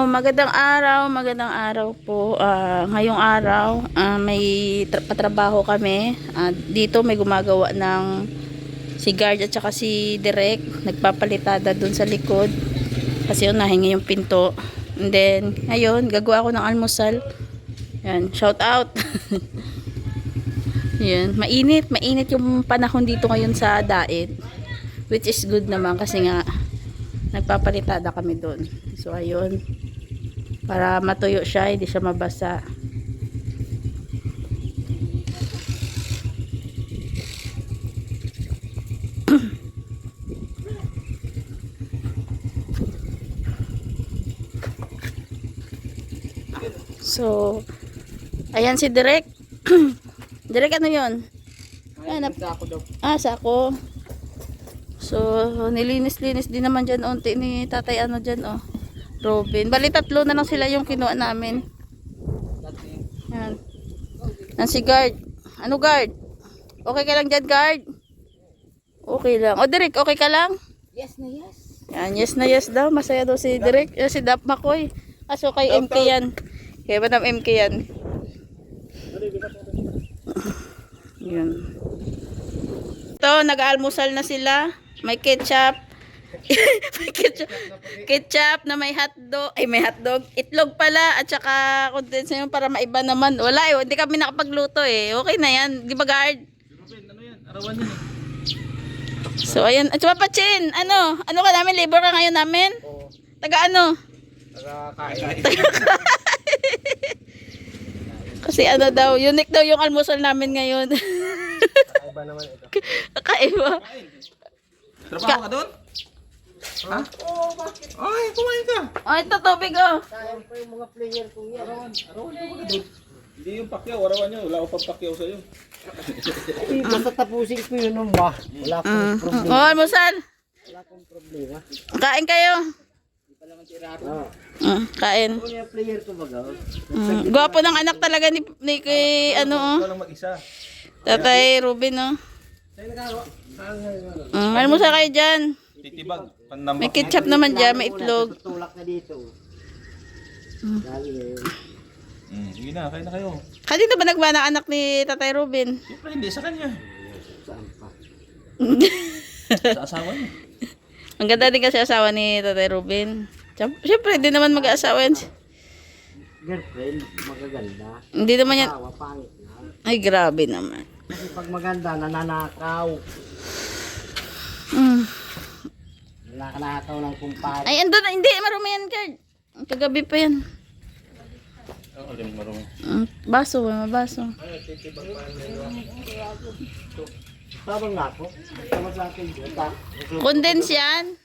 Magandang araw po. Ngayong araw, may patrabaho kami. Dito may gumagawa ng si Guard at saka si Direk. Nagpapalitada dun sa likod. Kasi yun, nahingi yung pinto. And then, ngayon, gagawa ako ng almusal. Yan, shout out. Yan, mainit yung panahon dito ngayon sa Daet. Which is good naman kasi nga, nagpapalitada kami dun. So, ayun. Para matuyo siya, hindi siya mabasa. So, ayan si Direk. Direk, ano yun? Ayan, sako. So, nilinis-linis din naman dyan unti ni tatay dyan, Robin. Bali, 3 na lang sila yung kinuha namin. Yan. Yan si Guard. Ano, Guard? Okay ka lang dyan, Guard? Okay lang. O, Direk, okay ka lang? Yes na yes. Yan, yes na yes daw. Masaya daw si Direk. Si Dap Makoy. Aso kay MK yan. Kaya ba ng MK yan? Yan. Ito, nag-almusal na sila. May ketchup. May ketchup na may hotdog. Ay, may hotdog. Itlog pala. At saka condensed yun para maiba naman. Wala hindi kami nakapagluto Okay na yan. Di ba, Guard? Ano yan? Arawan yan So, ayan. At saka Pachin, ano ka namin? Labor ka ngayon namin? Oo. Taga ano? Taga-kain. Kasi daw, unique daw yung almusal namin ngayon. Kakaiba naman ito. Kakaiba. Trabaho ka doon? Ha? Oo, bakit? Ay, kumain ka. Ito tubig Sayang pa yung mga player ko yan. Arawan niyo ba doon? Hindi yung pakyaw, arawan niyo. Wala ko pang pakyaw sa'yo. Ay, basta tapusin ko yun ba? Wala akong problema. Almusal. Wala akong problema. Kain kayo. Kain. Kung yung player ko baga. Gwapo ng anak talaga ni kay Ikaw lang mag-isa. Tatay Ruben almusal kayo dyan. Titibag. Panambak. May ketchup naman dyan, may itlog. Tutulak na dito. Dali ngayon. Sige na, kain na kayo. Kanino ba nagba ng anak ni Tatay Ruben? Siyempre hindi, sa kanya. Saan pa? Sa asawa niya. Ang ganda din kasi asawa ni Tatay Ruben. Siyempre, hindi naman mag-aasawa yan. Girlfriend, magaganda. Hindi naman yan. Asawa, pangit na. Ay, grabe naman. Kasi pag maganda, nananakaw. Nananakaw ng kumpare. Ay, andun na. Hindi, marumi yan, Gard. Kagabi pa yan. Oo, din marunong. Baso, mabaso. Sabang nga ako. Sabang sa akin. Condense yan.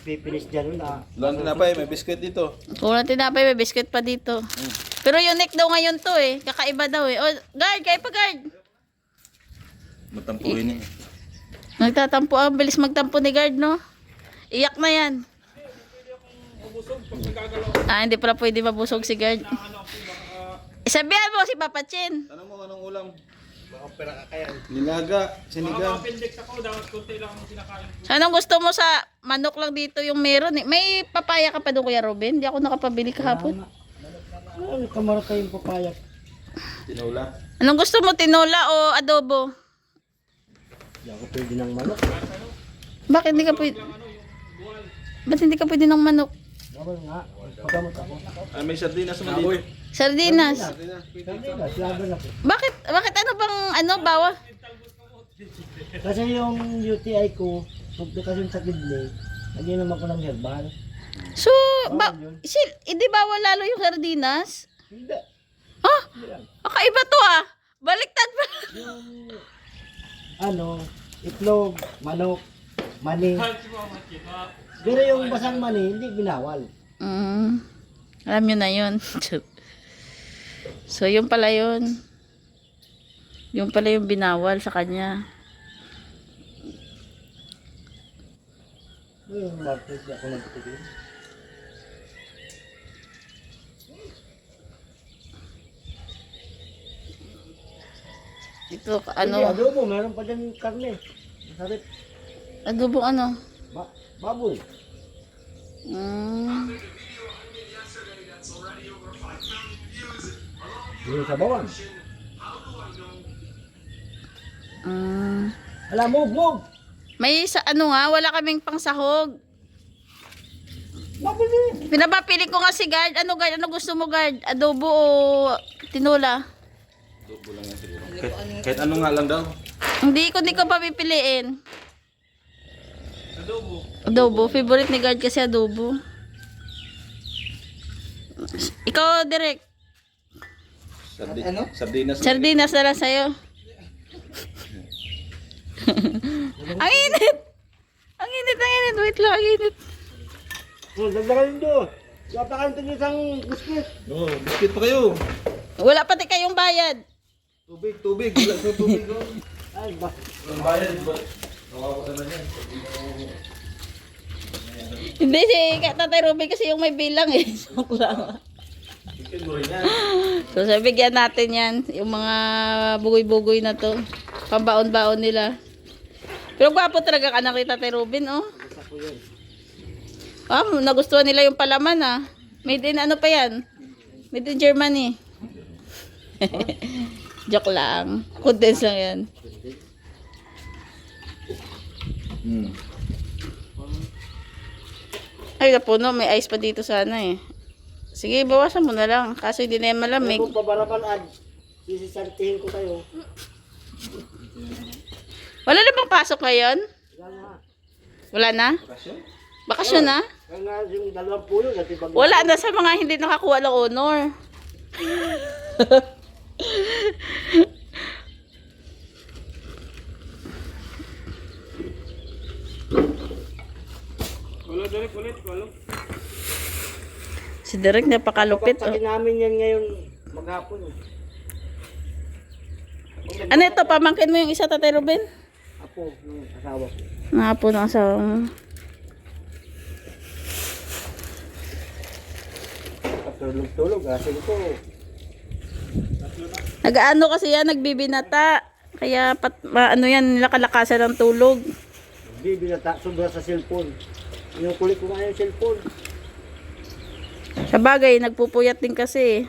Pipinis dyan na. Lang tinapay, may biscuit dito. Kulang tinapay, may biscuit pa dito. Pero unique daw ngayon to Kakaiba daw O, Guard, kayo pa, Guard. Matampuhin niya. Nagtatampo. Ang bilis magtampo ni Guard, no? Iyak na yan. Hindi pala pwede mabusog si Guard. Sabihan mo si Papa Chin. Tanong mo anong ulam? Nilaga, sinigang. Anong gusto mo sa manok lang dito yung meron May papaya ka pa doon, Kuya Robin? Hindi ako nakapabili kahapon. Ano kamara kayong papaya? Tinola. Anong gusto mo, tinola o adobo? Hindi ako pwede ng manok. Bakit hindi ka pwede? Ba't hindi ka pwede ng manok? Bawal nga. Pagkamot ako. Ay, may sardinas naman dito. Sardinas. Sardinas, laban ako. Bakit ano bang bawa? Kasi yung UTI ko, komplikasyon sa kidney, hindi naman ko ng herbal. So, hindi bawal lalo yung sardinas? Hindi. Kakaiba to Baliktad pa. Ano, itlog, manok, mani. Pero yung basang mani, hindi binawal. Alam nyo na yun. So, yun pala yun. Yung pala yung binawal sa kanya. Yung market, ako nagtitigil. Ito, Hindi, adobo, meron pa dyan karne. Masarap. Adobong Baboy. Yung sa bawang. Mm. Alam mo, move! May sa ano nga, wala kaming pangsahog. Mabili! Pinapapili ko nga si guard. Ano guard? Ano gusto mo guard? Adobo o tinola? Tubo lang yan siguro. Kahit ano nga lang daw. Hindi ko papipiliin. Adobo. Favorite ni guard kasi adobo. Ikaw, Direk. Sardinas. Sardinas na lang sa'yo. Ang init! Ang init. Wait lang, ang init. Dagdagan yun doon. Dapat kayo isang biscuit. Oo, biscuit pa kayo. Wala pati kayong bayad. Tubig. Wala sa tubig. Ay, ba? Ang bayad ba? Nawawa ka na yan. Hindi si Tatay Ruby kasi yung may bilang eh. Joke lang. Chicken mo rin yan. So bigyan natin yan. Yung mga bugoy-bugoy na to. Pambaon-baon nila. Pero gwapo talaga ka na kay Tatay Robin, oh. Ah, nagustuhan nila yung palaman, ah. Made in ano pa yan? Made in Germany. Joke lang. Condense lang yan. Ay, napuno. May ice pa dito sana eh. Sige, bawasan mo na lang. Kaso hindi na yan malamig. Kung pabarapan ad, sisisantihin ko kayo. Wala na bang pasok ngayon? Wala na? Bakasyon na? Kaya nga yung 2 pulo, dati bag... Wala na sa mga hindi nakakuha ng honor. Si Derek napakalupit. Oh. Sakin namin yan ngayon maghapon. Ano ito? Pamangkin mo yung isa, Tatay Ruben? Apo, ng asawa ko. Nga po ng asawa mo. Tulog-tulog, kasi ito. Nag-ano kasi yan, nagbibinata. Kaya ano yan, nakakalakasan ng tulog. Bibinata, sobra sa cellphone. Yung kulit ko nga yung cellphone. Sa bagay, nagpupuyat din kasi.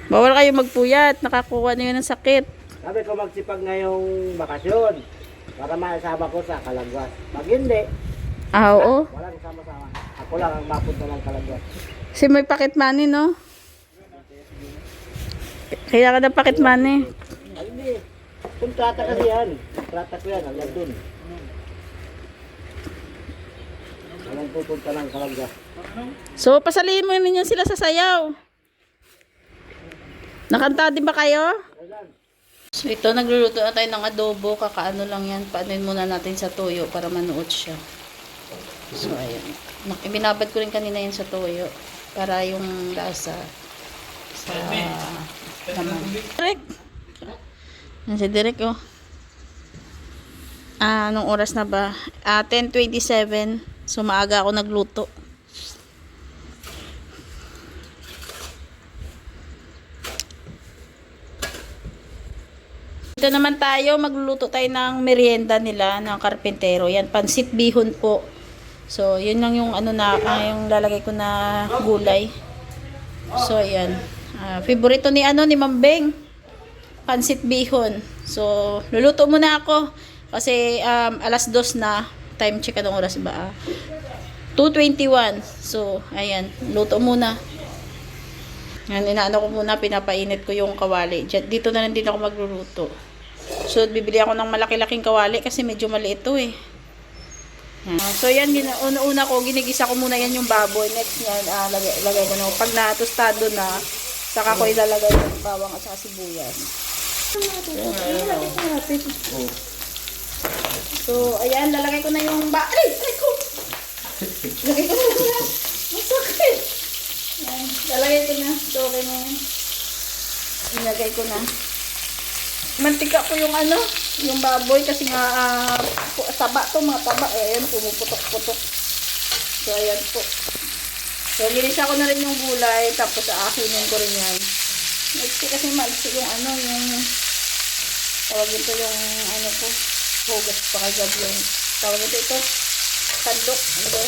Bawal kayo magpuyat, nakakuha na yun ng sakit. Sabi ko magsipag ngayong bakasyon para maisama ko sa Kalagwas. Pag hindi, Ah, oo. walang sama-sama. Ako lang ang mapunta ng Kalagwas. Kasi may pocket money, no? Kaya ka ng pocket money. Ay, hindi. Kontrata kasi yan. Kontrata ko yan, hanggang dun. Walang pupunta ng Kalagwas. So, pasalihin mo ninyo sila sa sayaw. Nakanta din ba kayo? So, ito, nagluluto na tayo ng adobo. Kakaano lang yan. Paanuin muna natin sa toyo para manuot siya. So, ayan. Ibinabad ko rin kanina yan sa toyo. Para yung lasa sa laman. Direk! Yan si Direk, oh. Anong oras na ba? 10:27. So, maaga ako nagluto. Dito naman tayo, magluluto tayo ng merienda nila ng karpintero. Yan, pansit bihon po. So, yun lang yung ano na, yung lalagay ko na gulay. So, ayan. Favorito ni ni Mambeng. Pansit bihon. So, luluto muna ako. Kasi, 2:00 na. Time check anong oras ba? 2:21. So, ayan. Luto muna. Yan, inaano ko muna, pinapainit ko yung kawali. Dito na lang din ako magluluto. So, bibili ako ng malaki-laking kawali kasi medyo maliit ito eh. Yan. So, yan, una-una ko, ginigisa ko muna yan yung baboy. Next yan, lagay ko na. Pag natostado na, saka ko ilalagay yung bawang at saka sibuyas. So, ayan, lalagay ko na yung Aray ko! Lagay ko na yan. Masakit! Yan, lalagay ko na. So, okay na yan. Ilagay ko na. Mantika ko yung yung baboy kasi nga taba to, mga taba. Ayan, pumuputok-putok. So, ayan po. So, ginisa ko na rin yung gulay, tapos aakinin ko rin yan. Maiksi kasi maiksi yung yung tawag ito yung ko, hugas pa kagad yung tawag ito, sandok. Ano ba?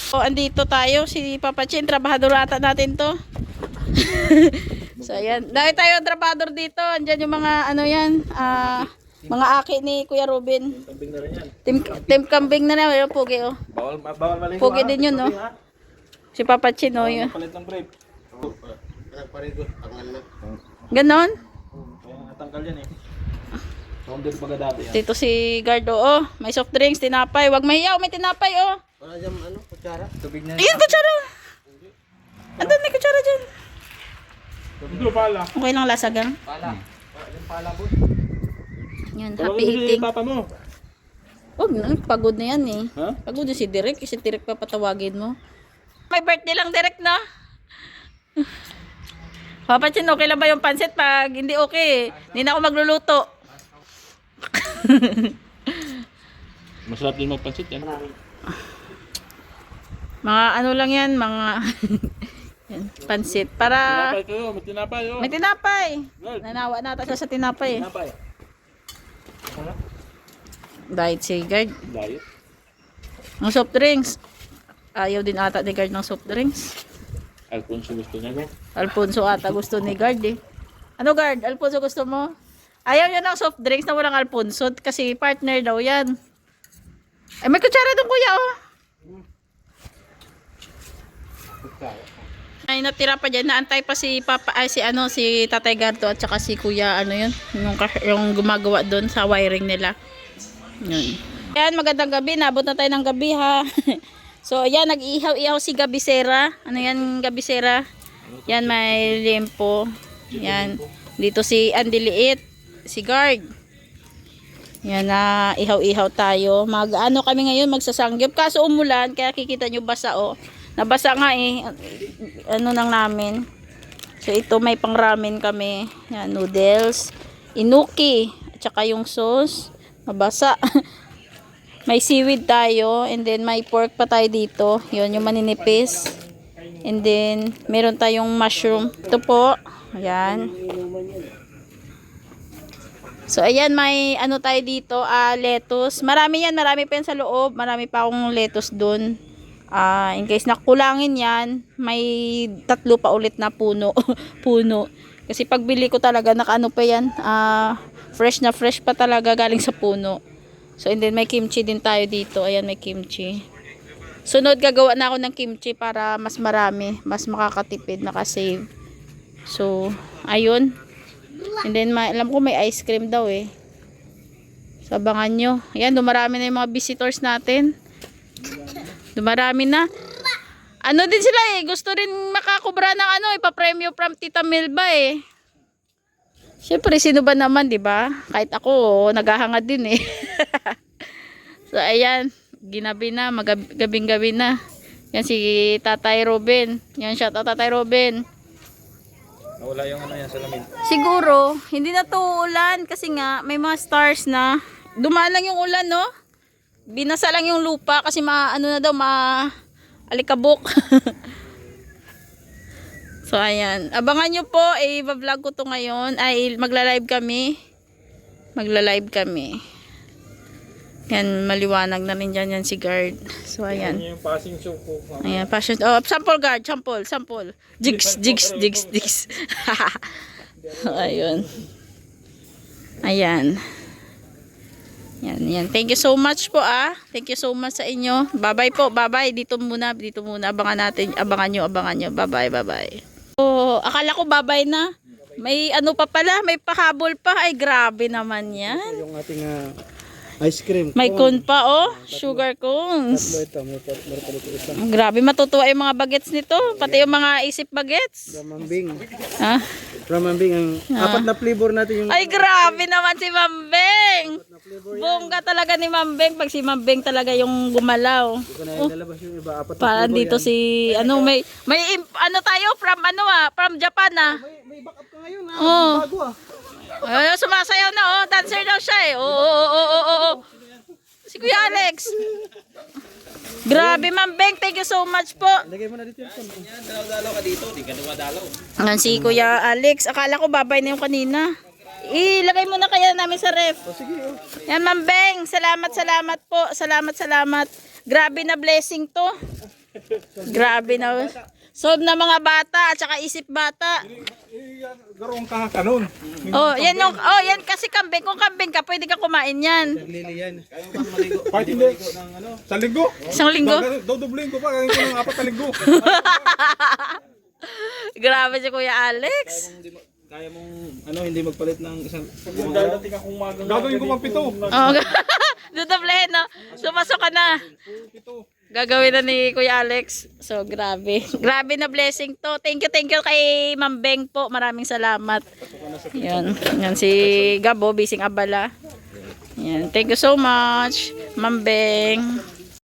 So, andito tayo. Si Papa Chin, trabahador ata natin to. So, ayan. Dahil tayo trabahador dito. Andyan yung mga, ano yan, mga aki ni Kuya Ruben. Kambing na rin yan. Team kambing na na. Yung pugi, oh. Bawal maligo. Pugi din yun, no? Si Papa Chin, oh. Yun. Palit ng brief. Ganon. Kaya natanggal yan eh. So, hindi ko pagkadati yan. Dito si Gardo, oh. May soft drinks, tinapay. Wag mahiyaw, may tinapay, oh. Wala dyan, ano, kutsara? Tubig na. Ayun, kutsara. Andun, may kutsara dyan. Ito pala. Okay lang, lasagang. Pala. Yung pala po. Yan, happy eating. Papa mo. Huwag na, pagod na yan eh. Ha? Pagod na si Derek, si Derek pa patawagin mo. May birthday lang Derek, no? Papa Chin, okay lang ba yung pansit? Pag hindi okay, hindi na ako magluluto. Masarap din magpansit yan. Mga ano lang yan, mga yan, pansit. Para Tinapay kayo, may tinapay oh. may tinapay. Nanawa nata siya sa tinapay. Tinapay. Diet si Guard. Diet. Ang soft drinks. Ayaw din ata ni Guard ng soft drinks. Alfonso gusto niya no? Alfonso ata gusto ni Guard eh. Ano Guard? Alfonso gusto mo? Ayaw niya ng soft drinks na walang Alfonso kasi partner daw yan. Ay may kutsara doon kuya oh. Ay natira pa dyan. Naantay pa si Papa, ay si ano, si Tatay Garto at saka si Kuya ano yun. Yung gumagawa doon sa wiring nila. Yun. Yan magandang gabi. Nabot na tayo ng gabi ha. So, ayan, nag-ihaw-ihaw si Gabisera. Ano yan, Gabisera? Yan, may limpo. Yan. Dito si Andy Liit. Si Guard. Yan na, ihaw-ihaw tayo. Mag-ano kami ngayon, magsasangyop. Kaso umulan, kaya kikita nyo basa, oh. Nabasa nga eh. Ano nang namin. So, ito may pang ramen kami. Yan, noodles. Inuki. At saka yung sauce. Nabasa. May seaweed tayo, and then may pork pa tayo dito. Yun, yung maninipis. And then, meron tayong mushroom. Ito po. Ayan. So, ayan, may ano tayo dito, lettuce. Marami yan, marami pa yan sa loob. Marami pa akong lettuce dun. In case nakulangin yan, may 3 pa ulit na puno. Puno. Kasi pagbili ko talaga, nakaano pa yan. Fresh na fresh pa talaga galing sa puno. So, and then may kimchi din tayo dito. Ayan, may kimchi. Sunod, gagawa na ako ng kimchi para mas marami. Mas makakatipid, nakasave. So, ayun. And then, alam ko may ice cream daw eh. So, abangan nyo. Ayan, dumarami na yung mga visitors natin. Dumarami na. Ano din sila eh. Gusto rin makakubra ng ano, ipapremyo from Tita Melba eh. Siyempre, sino ba naman, di ba? Kahit ako, naghahangad din eh. So, ayan. Ginabi na, gabing-gabi na. Yan si Tatay Robin. Yan siya, Tatay Robin. Nawala yung ano yan sa lamig. Siguro, hindi na to ulan kasi nga, may mga stars na. Dumaan lang yung ulan, no? Binasa lang yung lupa kasi ano na daw, alikabok. So, ayan. Abangan nyo po, i-vlog ko to ngayon. Ay, magla-live kami. Magla-live kami. Yan, maliwanag na rin dyan yan si Guard. So, ayan. Yung passing show ko. Ayan, passion. Oh, sample Guard, sample. Jigs. So, ayun. Ayan. Yan. Thank you so much po Thank you so much sa inyo. Bye-bye po. Bye-bye. Dito muna. Abangan nyo. Bye-bye. Oh, akala ko bye-bye na. May ano pa pala, may pahabol pa. Ay, grabe naman yan. Yung ating ice cream. May cone pa, oh. Sugar cones. Ito, may isa. Grabe, matutuwa yung mga bagets nito. Pati yung mga isip bagets. Ramambing. Ha? Ramambing, ang 4 na flavor natin yung... Ay, grabe naman si Mambeng. Bongga talaga ni Mambeng. Pag si Mambeng talaga yung gumalaw. Ito na ilalabas yung iba, 4 na Parang flavor dito yan. si, ano, may ano tayo, from Japan May backup ka ngayon Oh. bago Sumasayaw na, oh. Dancer daw siya eh. Oo. Si Kuya Alex. Grabe, Mambeng. Thank you so much po. Lagay mo na dito yung phone. Yan, dalaw-dalaw ka dito. Di ka dumadalaw. Ayan si Kuya Alex. Akala ko babay na yung kanina. Ilagay mo na kaya namin sa ref. Sige, Yan, Mambeng. Salamat po. Salamat. Grabe na blessing to. Grabe na. Solve na mga bata at saka isip bata. Garong ka kanon. Oh, yan kasi kambing. Kung kambing ka, pwede ka kumain yan. Lili yan. Kayo bang maligo? Kahit hindi. Ng ano? Sa linggo? Isang linggo. Dodoblin ko pa. Kaya ko ng 4 na linggo. Grabe si Kuya Alex. Kaya mong ano hindi magpalit ng isang dadating akong magang. Gagawin ko pang 7. Oh, dudoblehin, no? Sumasok ka na. 7. Gagawin na ni Kuya Alex. So, grabe. Grabe na blessing to. Thank you kay Ma'am Beng po. Maraming salamat. Yan. Yan si Gabo, bising abala. Yan. Thank you so much, Ma'am Beng.